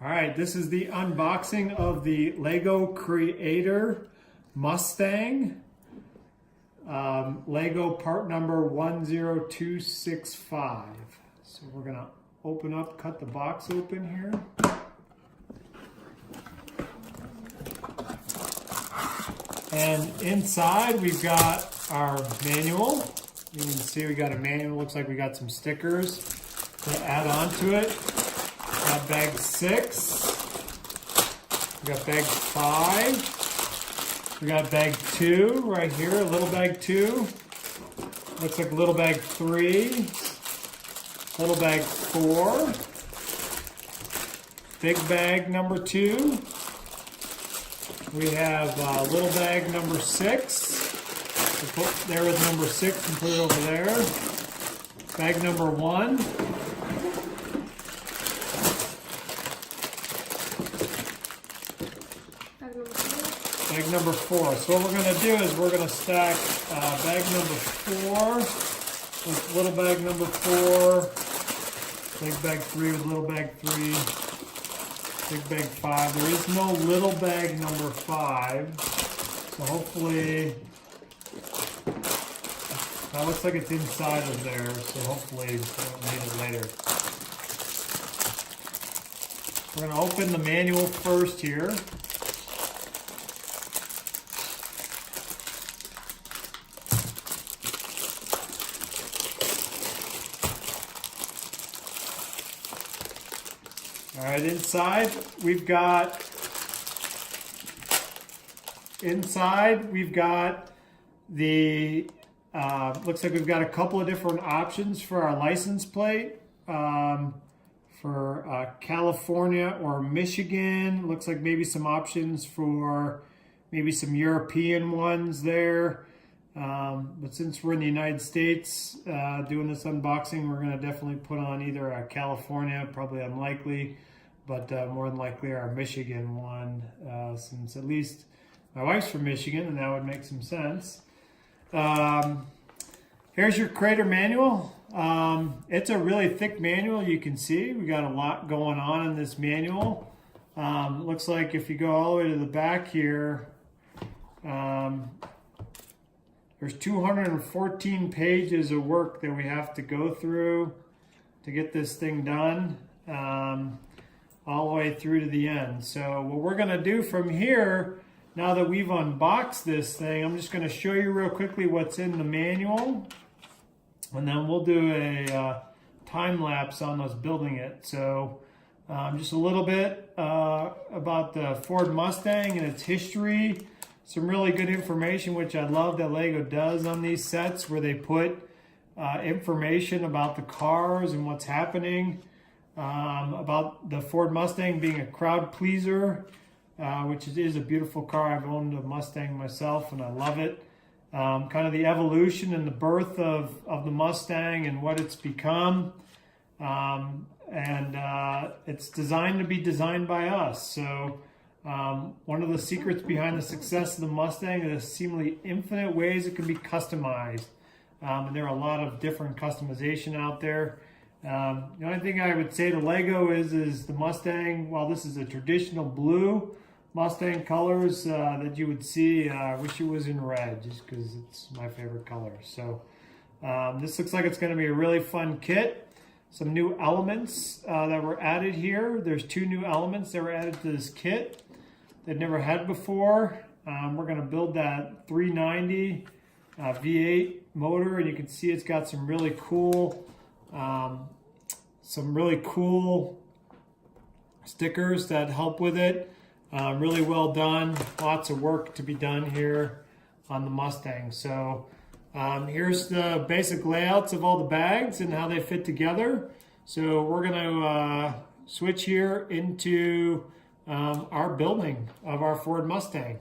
All right, this is the unboxing of the Lego Creator Mustang. Lego part number 10265. So we're gonna open up, cut the box open here. And inside we've got our manual. You can see we got a manual. Looks like we got some stickers to add on to it. Got bag 6. We got bag 5. We got bag 2 right here, little bag 2. Looks like little bag 3. Little bag 4. Big bag number 2. We have little bag number 6. We'll put there with number 6 and put it over there. Bag number 1. Bag number 4. So what we're going to do is we're going to stack bag number 4 with little bag number 4, big bag 3 with little bag 3, big bag 5. There is no little bag number 5, so hopefully that looks like it's inside of there, so hopefully we don't need it later. We're going to open the manual first here. All right, inside we've got the looks like we've got a couple of different options for our license plate for California or Michigan. Looks like maybe some options for maybe some European ones there. But since we're in the United States doing this unboxing, we're going to definitely put on either a California, probably unlikely, but more than likely our Michigan one, since at least my wife's from Michigan, and that would make some sense. Here's your Creator manual. It's a really thick manual. You can see we got a lot going on in this manual. Looks like if you go all the way to the back here, there's 214 pages of work that we have to go through to get this thing done, all the way through to the end. So what we're going to do from here, now that we've unboxed this thing, I'm just going to show you real quickly what's in the manual, and then we'll do a time lapse on us building it. So just a little bit about the Ford Mustang and its history. Some really good information, which I love that Lego does on these sets, where they put information about the cars and what's happening, about the Ford Mustang being a crowd pleaser, which is a beautiful car. I've owned a Mustang myself and I love it. Kind of the evolution and the birth of the Mustang and what it's become. It's designed to be designed by us. So one of the secrets behind the success of the Mustang is seemingly infinite ways it can be customized. And there are a lot of different customization out there. The only thing I would say to Lego is the Mustang, while this is a traditional blue Mustang colors that you would see, I wish it was in red, just because it's my favorite color. So this looks like it's going to be a really fun kit. Some new elements that were added here. There's 2 new elements that were added to this kit they've never had before. We're going to build that 390 V8 motor, and you can see it's got some really cool stickers that help with it. Really well done. Lots of work to be done here on the Mustang. So here's the basic layouts of all the bags and how they fit together. So we're going to switch here into our building of our Ford Mustang.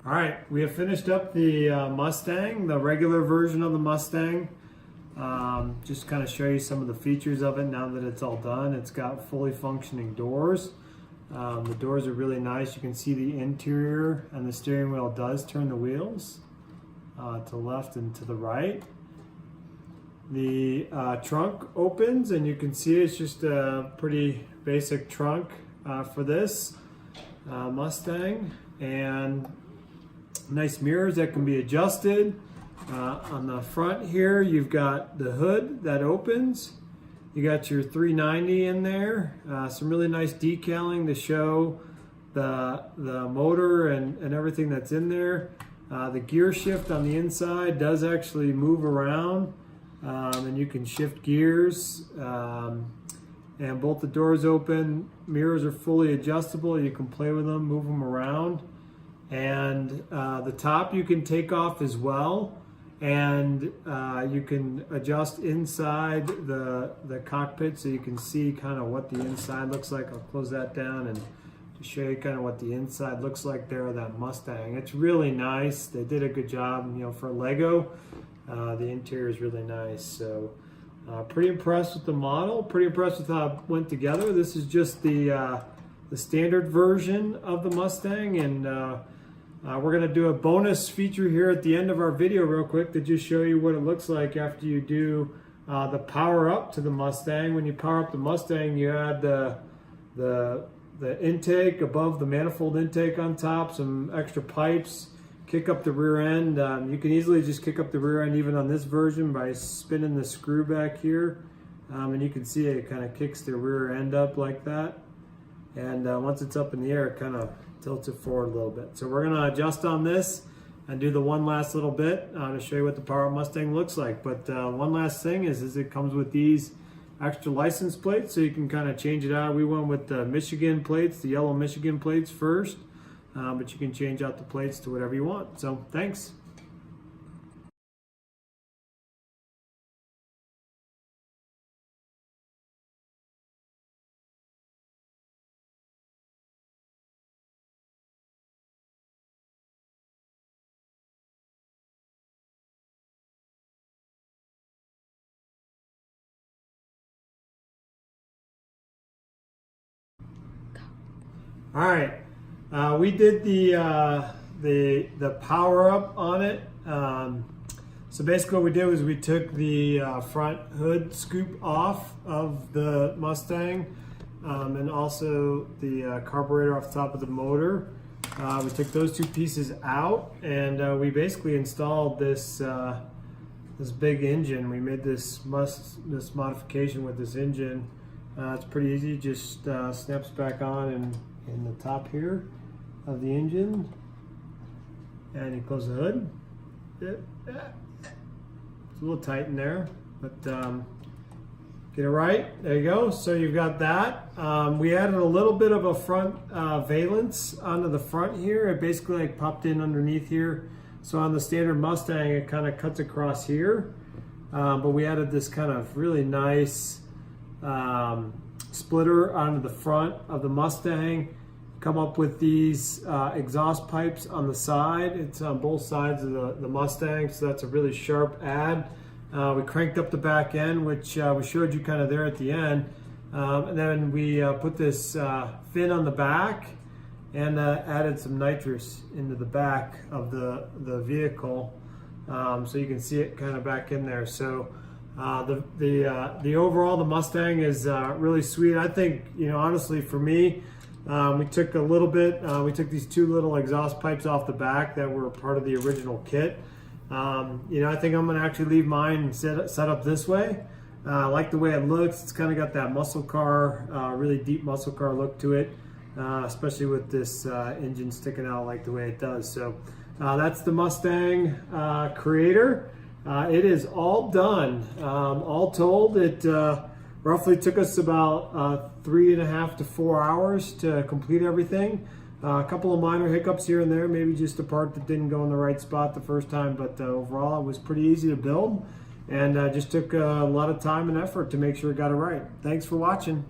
All right, we have finished up the Mustang, the regular version of the Mustang. Just kind of show you some of the features of it now that it's all done. It's got fully functioning doors. The doors are really nice. You can see the interior, and the steering wheel does turn the wheels to the left and to the right. The trunk opens, and you can see it's just a pretty basic trunk for this Mustang, and nice mirrors that can be adjusted. On the front here, you've got the hood that opens. You got your 390 in there. Some really nice decaling to show the motor and everything that's in there. The gear shift on the inside does actually move around, and you can shift gears. And both the doors open. Mirrors are fully adjustable. You can play with them, move them around. And the top you can take off as well, and you can adjust inside the cockpit so you can see kind of what the inside looks like. I'll close that down and to show you kind of what the inside looks like there of that Mustang. It's really nice. They did a good job, you know, for Lego. The interior is really nice. So pretty impressed with the model. Pretty impressed with how it went together. This is just the standard version of the Mustang, and we're going to do a bonus feature here at the end of our video real quick to just show you what it looks like after you do the power up to the Mustang. When you power up the Mustang, you add the intake above the manifold intake on top, some extra pipes, kick up the rear end. You can easily just kick up the rear end even on this version by spinning the screw back here. And you can see it kind of kicks the rear end up like that. And once it's up in the air, it kind of tilts it forward a little bit. So we're going to adjust on this and do the one last little bit to show you what the Power Up Mustang looks like. But one last thing is it comes with these extra license plates, so you can kind of change it out. We went with the Michigan plates, the yellow Michigan plates first, but you can change out the plates to whatever you want. So thanks. All right, we did the power up on it. So basically what we did was we took the front hood scoop off of the Mustang, and also the carburetor off the top of the motor. We took those two pieces out, and we basically installed this this big engine. We made this modification with this engine. It's pretty easy, just snaps back on and in the top here of the engine, and you close the hood. It's a little tight in there, but get it right. There you go. So you've got that. We added a little bit of a front valance onto the front here. It basically like popped in underneath here. So on the standard Mustang, it kind of cuts across here, but we added this kind of really nice splitter onto the front of the Mustang. Come up with these exhaust pipes on the side. It's on both sides of the Mustang, so that's a really sharp add. We cranked up the back end, which we showed you kind of there at the end, and then we put this fin on the back and added some nitrous into the back of the vehicle, so you can see it kind of back in there. So the overall, the Mustang is really sweet. I think, you know, honestly for me, we took a little bit, we took these two little exhaust pipes off the back that were part of the original kit. You know, I think I'm gonna actually leave mine set up this way. I like the way it looks. It's kind of got that muscle car, really deep muscle car look to it, especially with this engine sticking out like the way it does. So that's the Mustang Creator. It is all done. All told, it roughly took us about 3.5 to 4 hours to complete everything. A couple of minor hiccups here and there, maybe just a part that didn't go in the right spot the first time, but overall it was pretty easy to build, and just took a lot of time and effort to make sure it got it right. Thanks for watching.